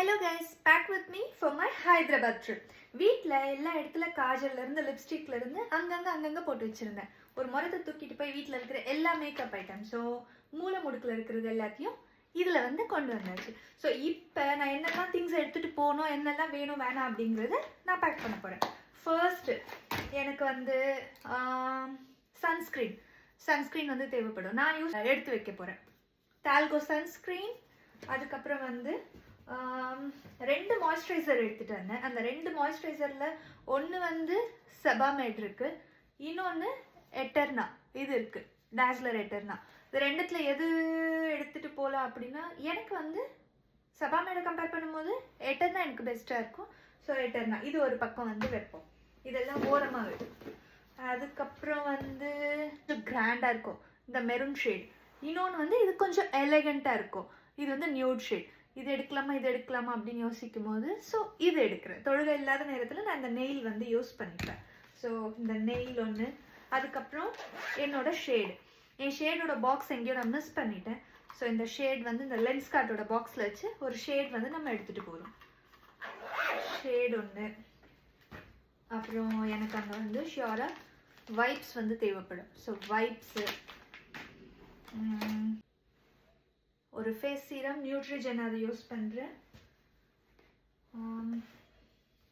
Hello guys, back with me for my Hyderabad trip. வீட்டில் எல்லா இடத்துல காஜல்லேருந்து லிப்ஸ்டிக்லேருந்து அங்கங்கே போட்டு வச்சுருந்தேன். ஒரு முறத்தை தூக்கிட்டு போய் வீட்டில் இருக்கிற எல்லா மேக்கப் ஐட்டம், ஸோ மூளை முடுக்கில் இருக்கிறது எல்லாத்தையும் இதில் வந்து கொண்டு வந்தாச்சு. ஸோ இப்போ நான் என்னெல்லாம் திங்ஸ் எடுத்துகிட்டு போகணும், என்னெல்லாம் வேணும் வேணாம் அப்படிங்கிறத நான் பேக் பண்ண போகிறேன். ஃபர்ஸ்ட்டு எனக்கு வந்து சன்ஸ்க்ரீன் வந்து தேவைப்படும். நான் எடுத்து வைக்க போகிறேன். டால்கோ சன்ஸ்க்ரீன், அதுக்கப்புறம் வந்து 2 மாய்ஸ்சரைசர் எடுத்துகிட்டு வந்தேன். அந்த 2 மாய்ஸ்சரைசரில் ஒன்று வந்து செபாமேட் இருக்குது, இன்னொன்று எட்டர்னா இது இருக்குது, டாஸ்லர் எட்டர்னா. இது ரெண்டுத்தில் எது எடுத்துகிட்டு போகலாம் அப்படின்னா, எனக்கு வந்து செபாமேடை கம்பேர் பண்ணும்போது எட்டர்னா எனக்கு பெஸ்ட்டாக இருக்கும். ஸோ எட்டர்னா இது ஒரு பக்கம் வந்து வைப்போம், இதெல்லாம் ஓரமாக வைப்போம். அதுக்கப்புறம் வந்து கிராண்டாக இருக்கும் இந்த மெரூன் ஷேட். இன்னொன்று வந்து இது கொஞ்சம் எலகண்ட்டாக இருக்கும், இது வந்து நியூட் ஷேட். இது எடுக்கலாமா அப்படின்னு யோசிக்கும் போது ஸோ இது எடுக்கிறேன். தொழுகை இல்லாத நேரத்தில் நான் இந்த நெயில் வந்து யூஸ் பண்ணிப்பேன். ஸோ இந்த நெயில் ஒன்று, அதுக்கப்புறம் என்னோட ஷேடு. என் ஷேடோட பாக்ஸ் எங்கேயோ நான் மிஸ் பண்ணிட்டேன். ஸோ இந்த ஷேட் வந்து இந்த லென்ஸ் கார்ட்டோட பாக்ஸில் வச்சு ஒரு ஷேட் வந்து நம்ம எடுத்துகிட்டு போகிறோம். ஷேட் ஒன்று. அப்புறம் எனக்கு அங்கே வந்து ஷியோராக வைப்ஸ் வந்து தேவைப்படும். ஸோ வைப்ஸு, ஒரு ஃபேஸ் சீரம் நியூட்ரிஜன் அதை யூஸ் பண்ணுறேன்.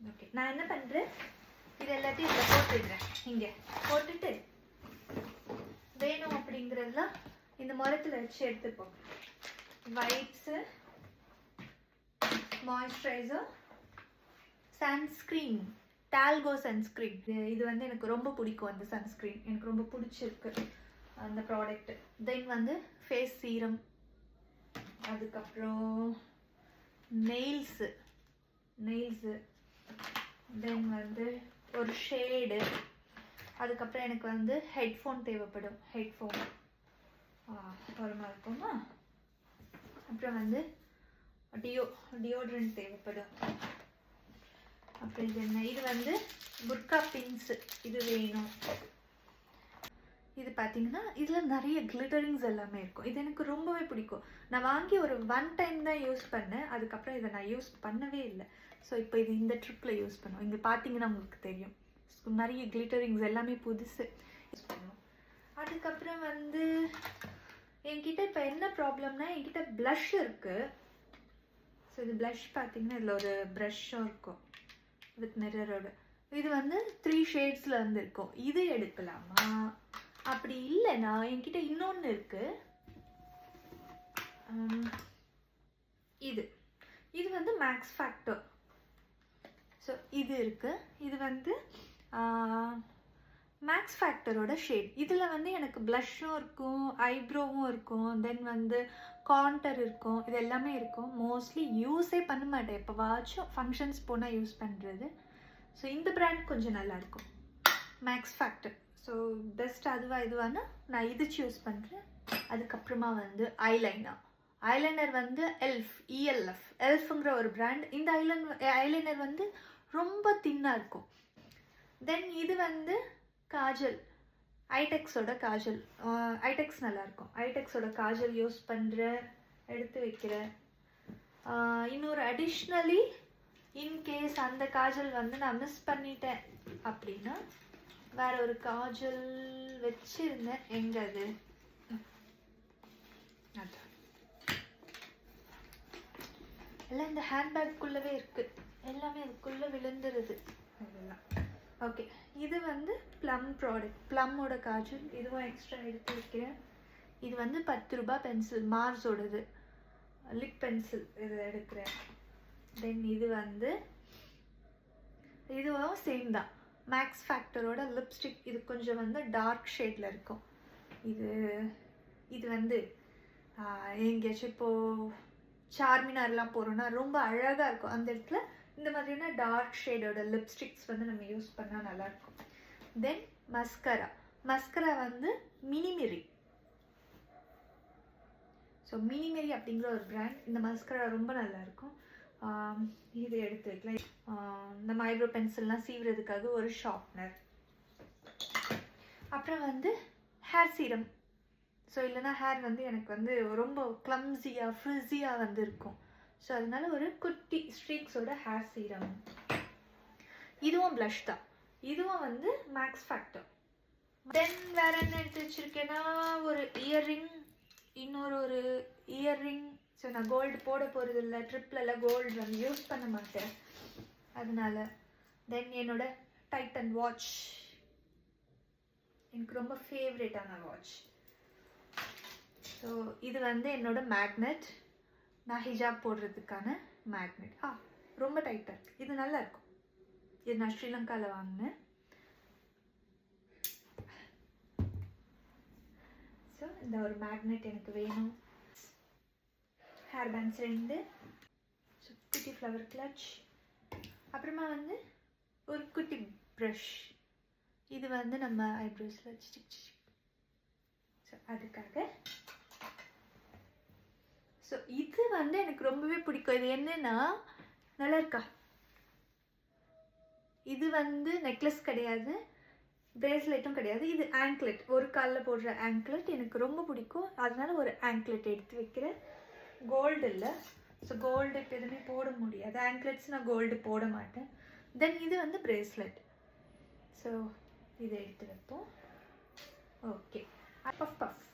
ஓகே, நான் என்ன பண்ணுறேன், இது எல்லாத்தையும் இதில் போட்டுடுறேன். இங்கே போட்டுட்டு வேணும் அப்படிங்கிறதுலாம் இந்த முறத்தில் வச்சு எடுத்துப்போம். வைப்ஸு, மாய்ஸ்சரைசர், சன்ஸ்க்ரீன், டால்கோ சன்ஸ்க்ரீன். இது வந்து எனக்கு ரொம்ப பிடிக்கும். அந்த சன்ஸ்க்ரீன் எனக்கு ரொம்ப பிடிச்சிருக்கு அந்த ப்ராடக்ட். தென் வந்து ஃபேஸ் சீரம், அதுக்கப்புறம் நெயில்ஸு, தென் வந்து ஒரு ஷேடு, அதுக்கப்புறம் எனக்கு வந்து ஹெட்ஃபோன் தேவைப்படும். ஹெட்ஃபோன் ஓரமாக இருக்குமா. அப்புறம் வந்து டியோட்ரண்ட் தேவைப்படும். அப்புறம் இது என்ன, இது வந்து புர்கா பின்ஸு, இது வேணும். இது பார்த்தீங்கன்னா இதில் நிறைய கிளிட்டரிங்ஸ் எல்லாமே இருக்கும். இது எனக்கு ரொம்பவே பிடிக்கும். நான் வாங்கி ஒரு 1 டைம் தான் யூஸ் பண்ணேன், அதுக்கப்புறம் இதை நான் யூஸ் பண்ணவே இல்லை. ஸோ இப்போ இது இந்த ட்ரிப்பில் யூஸ் பண்ணுவோம். இங்கே பார்த்தீங்கன்னா உங்களுக்கு தெரியும் நிறைய கிளிட்டரிங்ஸ் எல்லாமே புதுசு யூஸ் பண்ணுவோம். அதுக்கப்புறம் வந்து என்கிட்ட இப்போ என்ன ப்ராப்ளம்னா, என்கிட்ட ப்ளஷ் இருக்குது. ஸோ இது ப்ளஷ் பார்த்தீங்கன்னா இதில் ஒரு ப்ரஷ்ஷும் இருக்கும் வித் மிரரோட. இது வந்து 3 ஷேட்ஸில் வந்து இருக்கும். இது எடுக்கலாமா? அப்படி இல்லைன்னா என்கிட்ட இன்னொன்று இருக்குது. இது வந்து மேக்ஸ் ஃபேக்டர். ஸோ இது இருக்குது. இது வந்து மேக்ஸ் ஃபேக்டரோட ஷேட். இதில் வந்து எனக்கு ப்ளஷ்ஷும் இருக்கும், ஐப்ரோவும் இருக்கும், தென் வந்து கான்டர் இருக்கும், இது எல்லாமே இருக்கும். மோஸ்ட்லி யூஸே பண்ண மாட்டேன், இப்போ வாட்சும் ஃபங்க்ஷன்ஸ் போனால் யூஸ் பண்ணுறது. ஸோ இந்த ப்ராண்ட் கொஞ்சம் நல்லாயிருக்கும், மேக்ஸ் ஃபேக்டர். ஸோ பெஸ்ட் இதுவானா நான் இது சூஸ் பண்ணுறேன். அதுக்கப்புறமா வந்து ஐலைனர் வந்து எல்ஃப்ங்கிற ஒரு பிராண்ட். இந்த ஐலைனர் வந்து ரொம்ப தின்னாக இருக்கும். தென் இது வந்து காஜல், ஐடெக்ஸோட காஜல். ஐடெக்ஸ் நல்லாயிருக்கும். ஐடெக்ஸோட காஜல் யூஸ் பண்ணுறேன், எடுத்து வைக்கிறேன். இன்னொரு அடிஷ்னலி இன்கேஸ் அந்த காஜல் வந்து நான் மிஸ் பண்ணிட்டேன் அப்படின்னா வேற ஒரு காஜல் வச்சிருந்தேன். எங்க அது? அதான் எல்லாம் இந்த ஹேண்ட்பேக்குள்ளவே இருக்கு, எல்லாமே அதுக்குள்ள விழுந்துருது அதெல்லாம். ஓகே, இது வந்து ப்ளம் ப்ராடக்ட், ப்ளம்மோட காஜல். இதுவும் எக்ஸ்ட்ரா எடுத்து வைக்கிறேன். இது வந்து 10 ரூபாய் பென்சில், மார்ஸோடது லிப் பென்சில், இது எடுக்கிறேன். தென் இது வந்து இதுவும் சேம் தான், மேக்ஸ் ஃபேக்டரோட லிப்ஸ்டிக். இது கொஞ்சம் வந்து டார்க் ஷேடில் இருக்கும். இது வந்து எங்கேயாச்சும் இப்போது சார்மினார்லாம் போகிறோன்னா ரொம்ப அழகாக இருக்கும். அந்த இடத்துல இந்த மாதிரியான டார்க் ஷேடோட லிப்ஸ்டிக்ஸ் வந்து நம்ம யூஸ் பண்ணால் நல்லாயிருக்கும். தென் மஸ்கரா வந்து மினிமெரி. ஸோ மினிமெரி அப்படிங்கிற ஒரு பிராண்ட். இந்த மஸ்கரா ரொம்ப நல்லாயிருக்கும். இது எடுத்து வைக்கலாம். நம்ம ஐப்ரோ பென்சில்லாம் சீவுறதுக்காக ஒரு ஷார்ப்னர். அப்புறம் வந்து ஹேர் சீரம். ஸோ இல்லைனா ஹேர் வந்து எனக்கு வந்து ரொம்ப கிளம்ஸியாக ஃப்ரிஸியாக வந்து இருக்கும். ஸோ அதனால ஒரு குட்டி ஸ்ட்ரீக்ஸோட ஹேர் சீரம். இதுவும் ப்ளஷ் தான், இதுவும் வந்து மேக்ஸ் ஃபேக்டர். தென் வேற என்ன எடுத்து வச்சிருக்கேன்னா ஒரு இயர்ரிங், இன்னொரு இயர்ரிங். ஸோ நான் கோல்டு போட போகிறது இல்லை, ட்ரிப்லெல்லாம் கோல்டு வந்து யூஸ் பண்ண மாட்டேன் அதனால. தென் என்னோட டைட்டன் வாட்ச், எனக்கு ரொம்ப ஃபேவரட்டான வாட்ச். ஸோ இது வந்து என்னோட மேக்னெட், நான் ஹிஜாப் போடுறதுக்கான மேக்னெட். ரொம்ப டைட்டாக இருக்குது, இது நல்லா இருக்கும். இது நான் ஸ்ரீலங்காவில் வாங்கினேன். ஸோ இந்த ஒரு மேக்னெட் எனக்கு வேணும். ஹேர் பேண்ட்ஸ் 2, ஸோ குட்டி ஃப்ளவர் கிளட்ச், அப்புறமா வந்து ஒரு குட்டி ப்ரஷ். இது வந்து நம்ம ஐப்ரோஸில் வச்சு. ஸோ அதுக்காக. ஸோ இது வந்து எனக்கு ரொம்பவே பிடிக்கும். இது என்னன்னா, நல்லா இருக்கா, இது வந்து நெக்லஸ் கிடையாது, பிரேஸ்லெட்டும் கிடையாது, இது ஆங்க்லெட், ஒரு காலில் போடுற ஆங்க்லெட். எனக்கு ரொம்ப பிடிக்கும், அதனால ஒரு ஆங்க்லெட் எடுத்து வைக்கிறேன். கோல்டு இல்லை, ஸோ கோல்டு இப்போ எதுவுமே போட முடியாது, ஆங்க்லெட்ஸ் நான் கோல்டு போட மாட்டேன். தென் இது வந்து பிரேஸ்லெட், ஸோ இதை எடுத்து வைப்போம். ஓகே, பஃப் பஃப்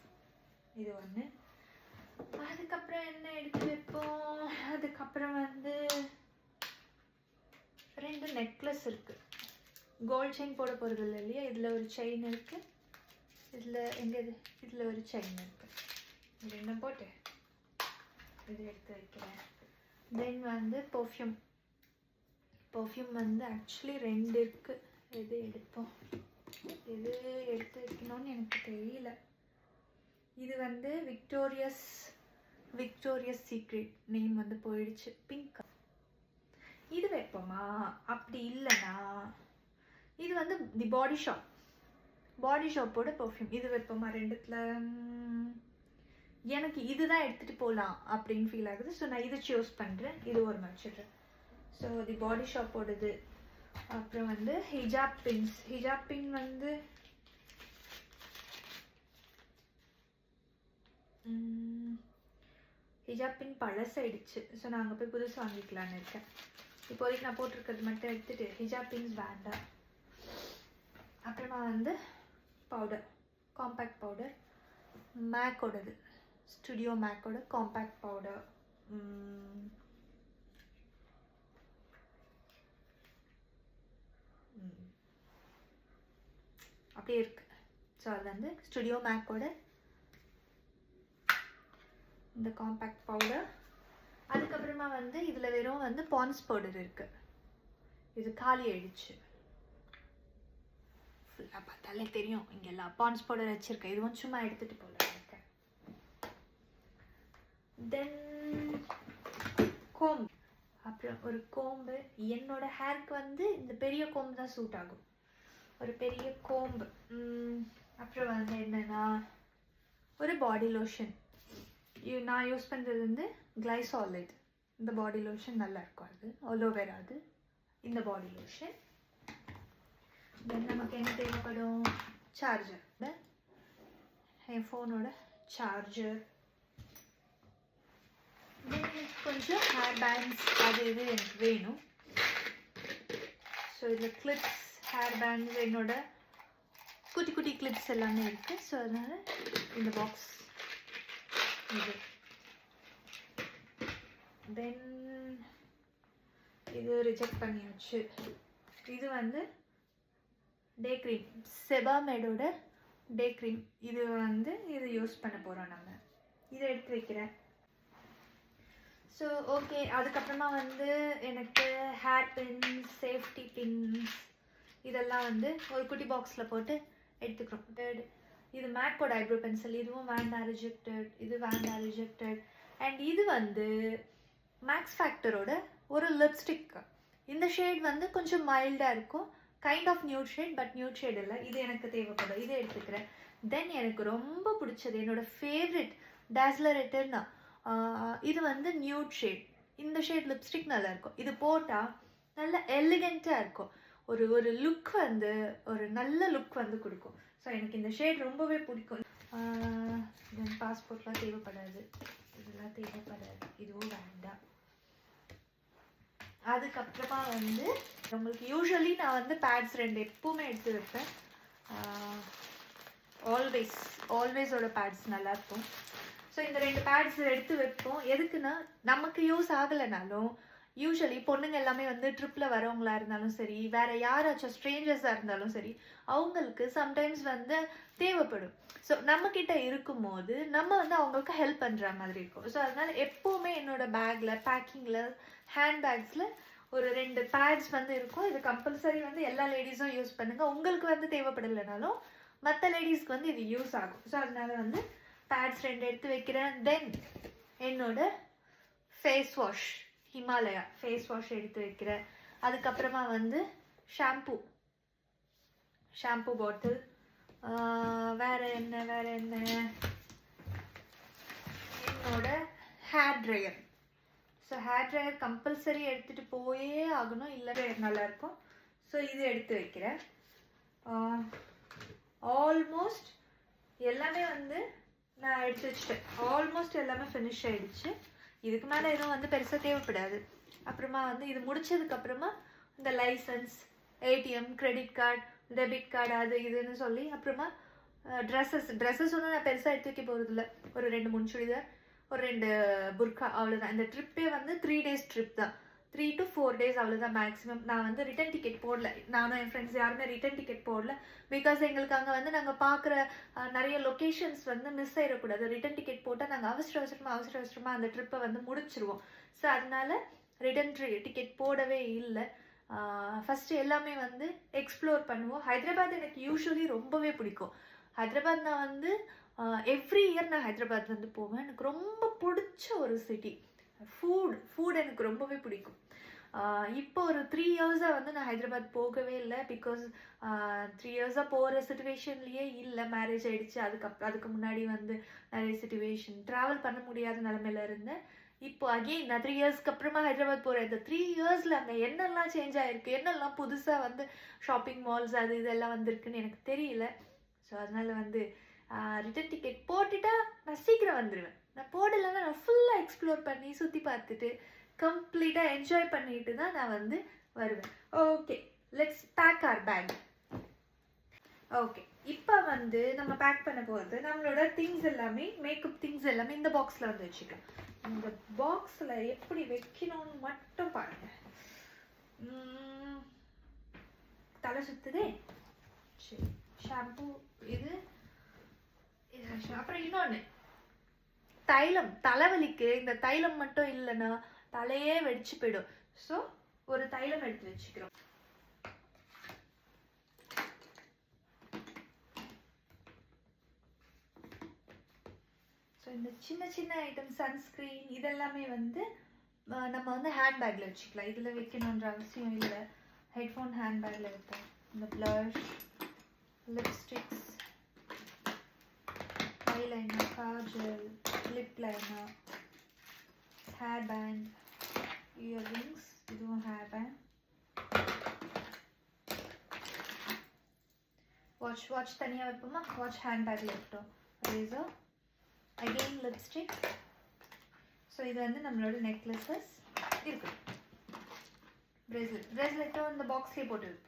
இது ஒன்று. அதுக்கப்புறம் என்ன எடுத்து வைப்போம், அதுக்கப்புறம் வந்து 2 நெக்லஸ் இருக்குது. கோல்ட் செயின் போட போகிறது இல்லை இல்லையா, இதில் ஒரு செயின் இருக்குது, இதில் ஒரு செயின் இருக்குது. இது என்ன போட்டு இது எடுத்து வைக்கிறேன். தென் வந்து பர்ஃப்யூம் வந்து ஆக்சுவலி 2 இருக்குது. எது எடுப்போம், எது எடுத்து வைக்கணும்னு எனக்கு தெரியல. இது வந்து விக்டோரியஸ் சீக்ரெட் நேம் வந்து போயிடுச்சு, பிங்க். இது வைப்போமா, அப்படி இல்லைன்னா இது வந்து தி பாடி ஷாப்போட பர்ஃப்யூம், இது வைப்போமா. 2த்துல எனக்கு இதுதான் எடுத்துகிட்டு போகலாம் அப்படின்னு ஃபீல் ஆகுது. ஸோ நான் இதை சூஸ் பண்ணுறேன், இது ஒரு வச்சிடுறேன். ஸோ தி பாடி ஷாப்போடது. அப்புறம் வந்து ஹிஜாப் பின் வந்து ஹிஜாப் பின் பழசாயிடுச்சு. ஸோ நான் அங்கே போய் புதுசு வாங்கிக்கலான்னு இருக்கேன். இப்போதைக்கு நான் போட்டிருக்கிறது மட்டும் எடுத்துகிட்டு ஹிஜாப் பின்ஸ் வேண்டாம். அப்புறமா வந்து பவுடர், காம்பேக்ட் பவுடர், மேக்கோடது, ஸ்டுடியோ மேக்கோட காம்பேக்ட் பவுடர். அப்படியே இருக்கு. ஸோ அது வந்து ஸ்டுடியோ மேக்கோட இந்த காம்பேக்ட் பவுடர். அதுக்கப்புறமா வந்து இதில் வெறும் வந்து பான்ஸ் பவுடர் இருக்குது, இது காலி ஆயிடுச்சு. ஃபுல்லாக பார்த்தாலே தெரியும், இங்கெல்லாம் பான்ஸ் பவுடர் வச்சுருக்கேன், இதுவும் சும்மா எடுத்துகிட்டு போகலாம் இருக்கேன். தென் கோம்பு, அப்புறம் ஒரு கோம்பு. என்னோட ஹேருக்கு வந்து இந்த பெரிய கோம்பு தான் சூட் ஆகும், ஒரு பெரிய கோம்பு. அப்புறம் வந்து என்னென்னா ஒரு பாடி லோஷன். நான் யூஸ் பண்ணுறது வந்து கிளைசாலிட், இந்த பாடி லோஷன் நல்லா இருக்கும். அது அலோவேராது இந்த பாடி லோஷன். தென் நமக்கு என்ன தேவைப்படும், சார்ஜர், என் ஃபோனோட சார்ஜர். கொஞ்சம் ஹேர் பேண்ட்ஸ், அது இது எனக்கு வேணும். ஸோ இதில் கிளிப்ஸ், ஹேர் பேண்ட்ஸ், என்னோட குட்டி குட்டி கிளிப்ஸ் எல்லாமே இருக்குது. ஸோ அதனால் இந்த பாக்ஸ் இது. தென் இது ரிஜெக்ட் பண்ணியாச்சு. இது வந்து டே க்ரீம், செபாமேடோட டே க்ரீம். இது வந்து இது யூஸ் பண்ண போகிறோம் நம்ம. இதை எடுத்து வைக்கிறேன். ஸோ ஓகே, அதுக்கப்புறமா வந்து எனக்கு ஹேர் பின்ஸ், சேஃப்டி பின்ஸ் இதெல்லாம் வந்து ஒரு குட்டி பாக்ஸில் போட்டு எடுத்துக்கிறோம். இது மேக்கோட ஐப்ரோ பென்சில், இதுவும் வேண்டாம் ரிஜெக்டட், இது வேண்டாம் ரிஜெக்டட். அண்ட் இது வந்து மேக்ஸ் ஃபேக்டரோட ஒரு லிப்ஸ்டிக். இந்த ஷேட் வந்து கொஞ்சம் மைல்டாக இருக்கும், kind of nude shade, but nude shade இல்லை. இது எனக்கு தேவைப்படும், இதை எடுத்துக்கிறேன். தென் எனக்கு ரொம்ப பிடிச்சது, என்னோட ஃபேவரெட் டேஸ்லரேட்டர்னா இது வந்து நியூட் ஷேட். இந்த ஷேட் லிப்ஸ்டிக் நல்லாயிருக்கும், இது போட்டால் நல்ல எலிகெண்ட்டாக இருக்கும். ஒரு லுக் வந்து ஒரு நல்ல லுக் வந்து கொடுக்கும். ஸோ எனக்கு இந்த ஷேட் ரொம்பவே பிடிக்கும். தென் பாஸ்போர்ட்லாம் தேவைப்படாது, இதெல்லாம் தேவைப்படாது, இதுவும் வேண்டாம். அதுக்கப்புறமா வந்து உங்களுக்கு யூஸ்வலி நான் வந்து பேட்ஸ் 2 எப்பவுமே எடுத்து வைப்பேன். ஆல்வேஸோட பேட்ஸ் நல்லாயிருக்கும். ஸோ இந்த 2 பேட்ஸ் எடுத்து வைப்போம். எதுக்குன்னா நமக்கு யூஸ் ஆகலைனாலும் யூஸ்வலி பொண்ணுங்க எல்லாமே வந்து ட்ரிப்பில் வரவங்களா இருந்தாலும் சரி, வேறு யாராச்சும் ஸ்ட்ரேஞ்சர்ஸாக இருந்தாலும் சரி, அவங்களுக்கு சம்டைம்ஸ் வந்து தேவைப்படும். ஸோ நம்மக்கிட்ட இருக்கும்போது நம்ம வந்து அவங்களுக்கு ஹெல்ப் பண்ணுற மாதிரி இருக்கும். ஸோ அதனால் எப்போவுமே என்னோடய பேக்கில் பேக்கிங்கில் ஹேண்ட்பேக்ஸில் ஒரு 2 பேட்ஸ் வந்து இருக்கும். இது கம்பல்சரி வந்து எல்லா லேடிஸும் யூஸ் பண்ணுங்கள். உங்களுக்கு வந்து தேவைப்படலைனாலும் மற்ற லேடிஸ்க்கு வந்து இது யூஸ் ஆகும். ஸோ அதனால் வந்து பேட்ஸ் 2 எடுத்து வைக்கிறேன். தென் என்னோட face wash, Himalaya face wash எடுத்து வைக்கிறேன். அதுக்கப்புறமா வந்து ஷாம்பூ பாட்டில். வேறு என்ன என்னோட hair dryer. So hair dryer compulsory எடுத்துகிட்டு போயே ஆகணும், இல்லவே நல்லாயிருக்கும். ஸோ இது எடுத்து வைக்கிறேன். ஆல்மோஸ்ட் எல்லாமே வந்து நான் எடுத்து வச்சிட்டேன். ஆல்மோஸ்ட் எல்லாமே ஃபினிஷ் ஆகிடுச்சு. இதுக்கு மேலே எதுவும் வந்து பெருசாக தேவைப்படாது. அப்புறமா வந்து இது முடிச்சதுக்கப்புறமா இந்த licence, ATM, credit card, debit card, அது இதுன்னு சொல்லி அப்புறமா ட்ரெஸ்ஸஸ் ஒன்றும் நான் பெருசாக எடுத்து வைக்க போகிறதில்ல. ஒரு 2-3 சுடிதார், ஒரு 2 புர்கா, அவ்வளோதான். இந்த ட்ரிப்பே வந்து 3 days ட்ரிப் தான். 3 to 4 days அவ்வளோதான் மேக்ஸிமம். நான் வந்து ரிட்டன் டிக்கெட் போடல. நானும் என் ஃப்ரெண்ட்ஸ் யாருமே ரிட்டன் டிக்கெட் போடல. பிகாஸ் எங்களுக்கு அங்கே வந்து நாங்கள் பார்க்குற நிறைய லொக்கேஷன்ஸ் வந்து மிஸ் ஆகிடக்கூடாது. ரிட்டன் டிக்கெட் போட்டால் நாங்கள் அவசரமாக அந்த ட்ரிப்பை வந்து முடிச்சிருவோம். ஸோ அதனால ரிட்டன் டிக்கெட் போடவே இல்லை. ஃபஸ்ட்டு எல்லாமே வந்து எக்ஸ்ப்ளோர் பண்ணுவோம். ஹைதராபாத் எனக்கு யூஸ்வலி ரொம்பவே பிடிக்கும். ஹைதராபாத் நான் வந்து எவ்ரி இயர் நான் ஹைதராபாத் வந்து போவேன். எனக்கு ரொம்ப பிடிச்ச ஒரு சிட்டி. ஃபுட் எனக்கு ரொம்பவே பிடிக்கும். இப்போ ஒரு 3 years வந்து நான் ஹைதராபாத் போகவே இல்லை. பிகாஸ் 3 years போகிற சுச்சுவேஷன்லேயே இல்லை. மேரேஜ் ஆகிடுச்சு. அதுக்கு முன்னாடி வந்து நிறைய சுச்சுவேஷன் ட்ராவல் பண்ண முடியாத நிலமையில இருந்தேன். இப்போ அகெயின் நான் 3 yearsக்கு அப்புறமா ஹைதராபாத் போகிறேன். இந்த 3 yearsல அங்கே என்னெல்லாம் சேஞ்ச் ஆகிருக்கு, என்னெல்லாம் புதுசாக வந்து ஷாப்பிங் மால்ஸ் அது இதெல்லாம் வந்திருக்குன்னு எனக்கு தெரியல. ஸோ அதனால் வந்து ரிட்டன் டிக்கெட் போட்டுட்டா நான் சீக்கிரம் வந்துடுவேன். நான் போடலைன்னா நான் ஃபுல்லாக எக்ஸ்ப்ளோர் பண்ணி சுற்றி பார்த்துட்டு கம்ப்ளீட்டாக என்ஜாய் பண்ணிட்டு தான் நான் வந்து வருவேன். Okay, let's pack our bag. Okay, இப்போ வந்து நம்ம பேக் பண்ண போகிறது நம்மளோட திங்ஸ் எல்லாமே, மேக்கப் திங்ஸ் எல்லாமே இந்த பாக்ஸில் வந்து வச்சுக்கலாம். இந்த பாக்ஸில் எப்படி வைக்கணும்னு மட்டும் பாருங்க. தலை சுற்றுதே. சரி, ஷாம்பு இது. அப்புறம் இன்னொன்று தைலம். தலைவலிக்கு இந்த தைலம் மட்டும் இல்லைன்னா தலையே வெடிச்சு போயிடும். ஸோ ஒரு தைலம் எடுத்து வச்சுக்கிறோம். ஸோ இந்த சின்ன ஐட்டம், சன்ஸ்க்ரீன், இதெல்லாமே வந்து நம்ம வந்து ஹேண்ட்பேக்கில் வச்சுக்கலாம். இதில் வைக்கணுன்ற அவசியம் இல்லை. ஹெட்ஃபோன் ஹேண்ட்பேக்கில் வைப்போம். இந்த blush, lipsticks, eyeliner, kajal, lip liner, hair band, earrings, இதுவும் ஹேர் பேண்ட், வாட்ச் தனியாக வைப்போமா, வாட்ச் ஹேண்ட்பேக்கில் இருக்கட்டும். Racer, again lipstick. ஸோ இது வந்து நம்மளோட நெக்லஸஸ் இருக்குது. பிரேஸ்லெட்டும் இந்த பாக்ஸ்லேயே போட்டு வைப்போம்.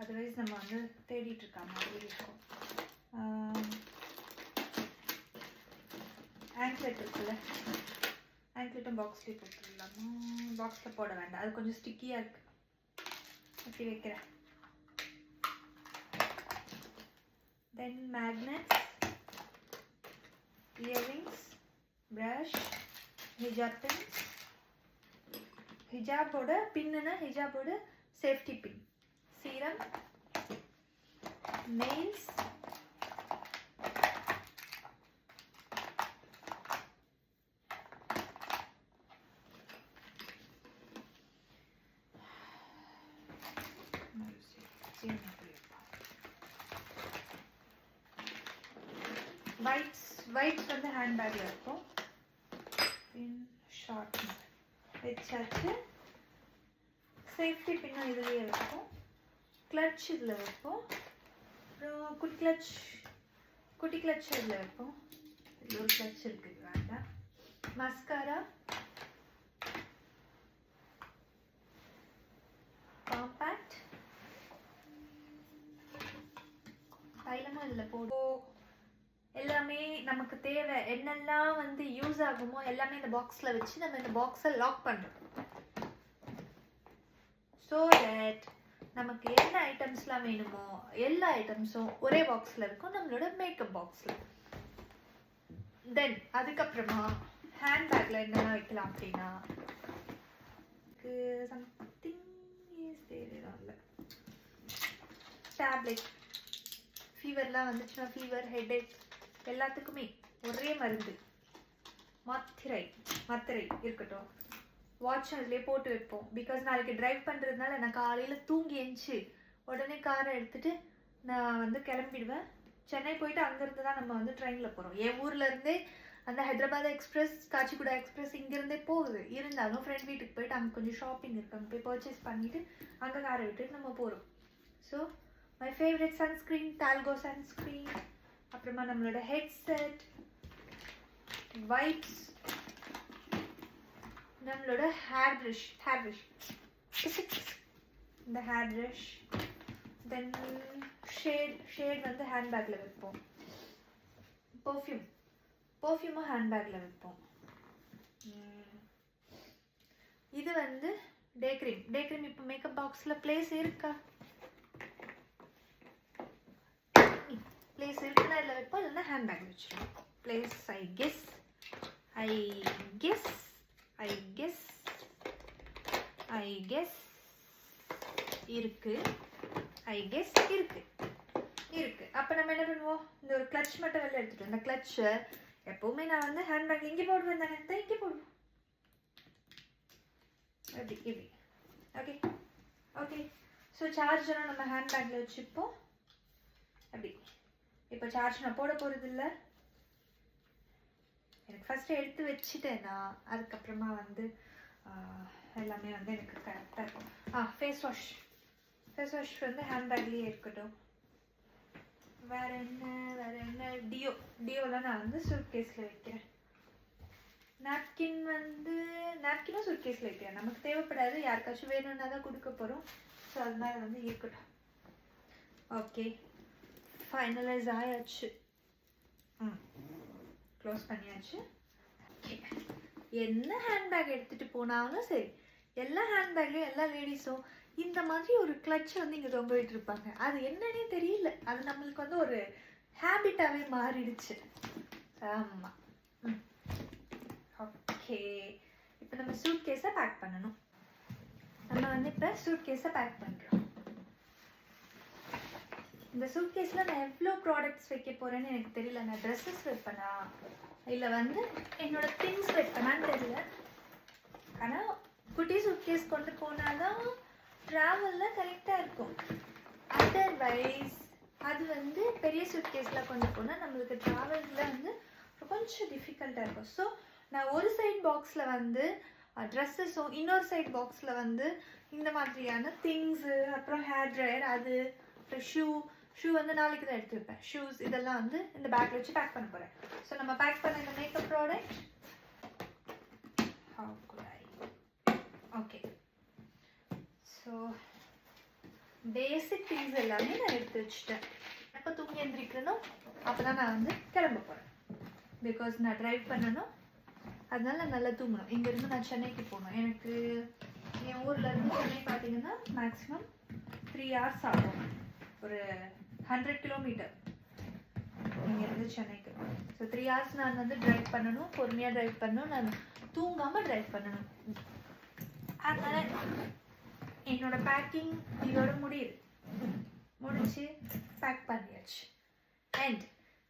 அதர்வைஸ் நம்ம வந்து தேடிட்டு இருக்கா மாதிரி இருக்கும். ஆங்க்லெட் இருக்குல்ல, ஆங்க்லெட்டும் பாக்ஸ்லேயே போட்டுடலாமா? பாக்ஸில் போட வேண்டாம், அது கொஞ்சம் ஸ்டிக்கியாக இருக்குது. இப்படி வைக்கிறேன். Then magnets, earrings, brush, hijab pins. ஹிஜாபோட பின்னுனா ஹிஜாபோட safety pin, serum, nails, wipes வந்து ஹேண்ட்பேக்கில் இருக்கும். பின் ஷார்ட் வச்சாச்சு. சேஃப்டி பின்னும் இதுலேயே இருக்கும். கிளட்ச் இதில் வைப்போம். அப்புறம் குட்டி கிளட்ச் இதில் வைப்போம். இதில் ஒரு கிளட்ச் இருக்குது, வேண்டாம். மஸ்காரா, இதில் போடுவோம். எல்லாமே நமக்கு தேவை என்னெல்லாம் வந்து யூஸ் ஆகுமோ எல்லாமே இந்த பாக்ஸில் வச்சு நம்ம இந்த பாக்ஸை லாக் பண்ணுறோம். ஸோ தட் நமக்கு என்ன ஐட்டம்ஸ்லாம் வேணுமோ எல்லா ஐட்டம்ஸும் ஒரே பாக்ஸில் இருக்கும், நம்மளோட மேக்கப் பாக்ஸில். தென் அதுக்கப்புறமா ஹேண்ட்பேக்கில் என்னெல்லாம் வைக்கலாம் அப்படின்னா சம்திங் இல்லை டேப்லெட், ஃபீவர்லாம் வந்துச்சுன்னா ஃபீவர் ஹெட்டேக் எல்லாத்துக்குமே ஒரே மருந்து மாத்திரை இருக்கட்டும். வாட்ச் அதிலே போட்டு வைப்போம். பிகாஸ் நாளைக்கு ட்ரைவ் பண்ணுறதுனால நான் காலையில் தூங்கி எழுந்துச்சு உடனே காரை எடுத்துகிட்டு நான் வந்து கிளம்பிடுவேன். சென்னை போயிட்டு அங்கேருந்து தான் நம்ம வந்து ட்ரெயினில் போகிறோம். என் ஊர்லேருந்தே அந்த ஹைதராபாத் எக்ஸ்பிரஸ் காச்சிகுடா எக்ஸ்பிரஸ் இங்கேருந்தே போகுது. இருந்தாலும் ஃப்ரெண்ட் வீட்டுக்கு போயிட்டு அங்கே கொஞ்சம் ஷாப்பிங் இருக்குது, அங்கே போய் பர்ச்சேஸ் பண்ணிவிட்டு அங்கே காரை விட்டுட்டு நம்ம போகிறோம். ஸோ மை ஃபேவரட் சன்ஸ்க்ரீன் டால்கோ சன்ஸ்க்ரீன், அப்புறமா நம்மளோட ஹெட்செட், வைப்ஸ், நம்மளோட ஹேர் ப்ரஷ் இந்த ஹேர் ப்ரஷ், தென் ஷேட் வந்து ஹேண்ட்பேக்கில் வைப்போம். பர்ஃப்யூமும் ஹேண்ட்பேக்கில் வைப்போம். இது வந்து டே க்ரீம் இப்போ மேக்கப் பாக்ஸில் பிளேஸ் இருக்கா? பிளேஸ் இருக்குன்னா இதில் வைப்போம், இல்லைன்னா ஹேண்ட்பேக்கில் வச்சுருவோம். பிளேஸ் ஐ கெஸ் இருக்கு. அப்போ நம்ம என்ன பண்ணுவோம், இந்த ஒரு கிளட்ச் மட்டும் வெளில எடுத்துட்டோம். இந்த கிளட்சை எப்பவுமே நான் வந்து ஹேண்ட்பேக் இங்கே போடுவேன் தானே, இங்கே போடுவோம். அப்படி ஓகே. ஸோ சார்ஜரும் நம்ம ஹேண்ட்பேக்கில் வச்சுப்போம். அப்படி இப்போ சார்ஜ் நான் போட போகிறது இல்லை, எனக்கு ஃபஸ்ட்டு எடுத்து வச்சுட்டேன்னா அதுக்கப்புறமா வந்து எல்லாமே வந்து எனக்கு கரெக்டாக இருக்கும். ஃபேஸ் வாஷ் வந்து ஹேண்ட்பேக்லேயே இருக்கட்டும். வேறு என்ன டியோலாம் நான் வந்து சூட் கேஸில் வைக்கிறேன். நாப்கினும் சூட் கேஸில் வைக்கிறேன். நமக்கு தேவைப்படாது, யாருக்காச்சும் வேணும்னா தான் கொடுக்க போகிறோம். ஸோ அதனால வந்து இருக்கட்டும். ஓகே, ஃபைனலைஸ் ஆயாச்சு. க்ளோஸ் பண்ணியாச்சு. என்ன ஹேண்ட்பேக் எடுத்துகிட்டு போனாலும் சரி, எல்லா ஹேண்ட்பேக்லையும் எல்லா லேடிஸும் இந்த மாதிரி ஒரு கிளட்ச் வந்து இங்கே தொங்க விட்டுருப்பாங்க. அது என்னன்னே தெரியல, அது நம்மளுக்கு வந்து ஒரு ஹேபிட்டாகவே மாறிடுச்சு. ஆமாம். ஓகே, இப்போ நம்ம சூட் கேஸை பேக் பண்ணணும். நம்ம வந்து இப்போ சூட் கேஸை பேக் பண்ணுறோம். இந்த சூட் கேஸில் நான் எவ்வளோ ப்ராடக்ட்ஸ் வைக்க போகிறேன்னு எனக்கு தெரியல. நான் ட்ரெஸ்ஸஸ் வைப்பேனா இல்லை வந்து என்னோட திங்ஸ் வைப்பேனான்னு தெரியல. ஆனால் குட்டி சூட் கேஸ் கொண்டு போனால் தான் ட்ராவலில் கரெக்டாக இருக்கும். அதர்வைஸ் அது வந்து பெரிய சூட் கேஸில் கொண்டு போனால் நம்மளுக்கு ட்ராவலில் வந்து கொஞ்சம் டிஃபிகல்ட்டாக இருக்கும். ஸோ நான் ஒரு சைட் பாக்ஸில் வந்து ட்ரெஸ்ஸஸும் இன்னொரு சைட் பாக்ஸில் வந்து இந்த மாதிரியான திங்ஸு, அப்புறம் ஹேர் ட்ரையர், அது அப்புறம் ஷூ வந்து நாளைக்கு தான் எடுத்து வைப்பேன். ஷூஸ் இதெல்லாம் வந்து இந்த பேக்கில் வச்சு பேக் பண்ண போகிறேன். ஸோ நம்ம பேக் பண்ண இந்த makeup product okay. So basic things எல்லாமே நான் எடுத்து வச்சுட்டேன். எப்போ தூங்கி எழுந்திரிக்கணும் அப்போ தான் நான் வந்து கிளம்ப போகிறேன். பிகாஸ் நான் ட்ரைவ் பண்ணணும், அதனால நான் நல்லா தூங்கணும். இங்கேருந்து நான் சென்னைக்கு போகணும். எனக்கு என் ஊர்லேருந்து சென்னை பார்த்தீங்கன்னா மேக்ஸிமம் 3 hours ஆகும். ஒரு 100 kilometer இங்கேருந்து சென்னைக்கு. ஸோ 3 hours நான் வந்து ட்ரைவ் பண்ணணும், பொறுமையாக ட்ரைவ் பண்ணணும், நான் தூங்காமல் ட்ரைவ் பண்ணணும். அதனால் என்னோட பேக்கிங் இதோட முடிச்சு பேக் பண்ணியாச்சு. அண்ட்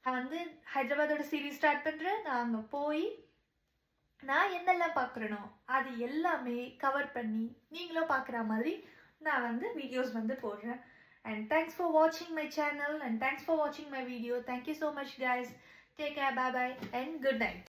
நான் வந்து ஹைதராபாதோட சீரீஸ் ஸ்டார்ட் பண்ணுறேன். நான் அங்கே போய் நான் என்னெல்லாம் பார்க்குறேனோ அது எல்லாமே கவர் பண்ணி நீங்களும் பார்க்குற மாதிரி நான் வந்து வீடியோஸ் வந்து போடுறேன். And thanks for watching my channel and thanks for watching my video. Thank you so much guys. Take care, bye bye and good night.